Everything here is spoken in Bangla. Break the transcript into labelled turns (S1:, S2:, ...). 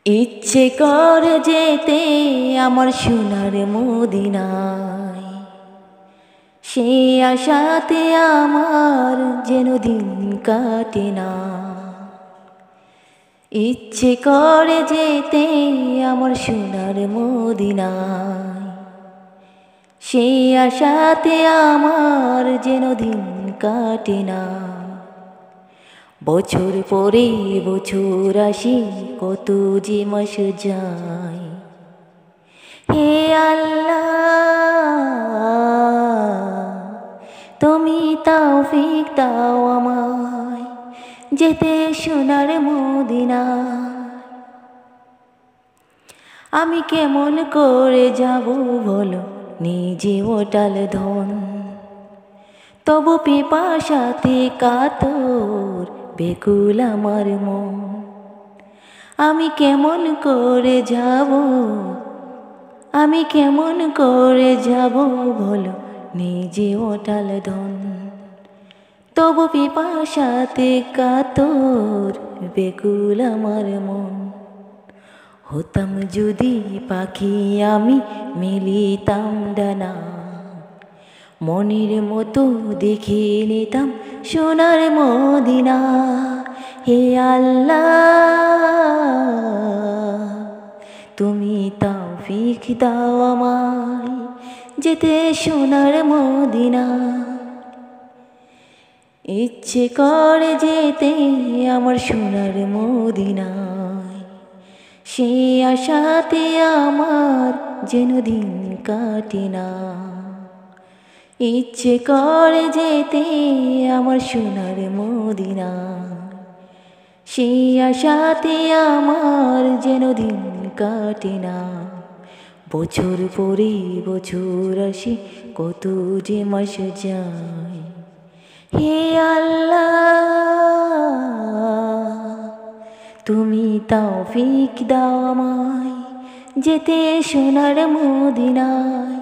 S1: ইচ্ছে করে যেতে আমার সোনার মদিনায়, সে আশাতে আমার যেন দিন কাটে না। ইচ্ছে করে যেতে আমার সোনার মদিনায়, সে আশাতে আমার যেন দিন কাটে না। বছর পরে বছর আসি, কত যে মাস যায়। হে আল্লাহ, তুমি তৌফিক দাও আমায় যেতে সোনার মদিনায়। আমি কেমন করে যাব বলো, নিজে ওটাল ধন, তবু পিপাসাতে কাতর বেকুল আমার মন। আমি কেমন করে যাব, আমি কেমন করে যাব বলো, নিজে ওটাল ধন, তবু পিপাসাতে কাতর বেকুল আমার মন। হতাম যদি পাখি আমি, মিলিতাম ডানা, মনের মতো দেখে নিতাম সোনার মদিনা। হে আল্লাহ, তুমি তৌফিক দাও আমায় যেতে সোনার মদিনা। ইচ্ছে করে যেতে আমার সোনার মদিনায়, সে আশাতে আমার যেন দিন কাটে না। ইচ্ছে করে যেতে আমার সোনার মদিনায়, সে আশাতে আমার যেন দিন কাটে না। বছর পরে বছর আসে, কত যে মাস যায়। হে আল্লাহ, তুমি তৌফিক দাও আমায় যেতে সোনার মদিনায়।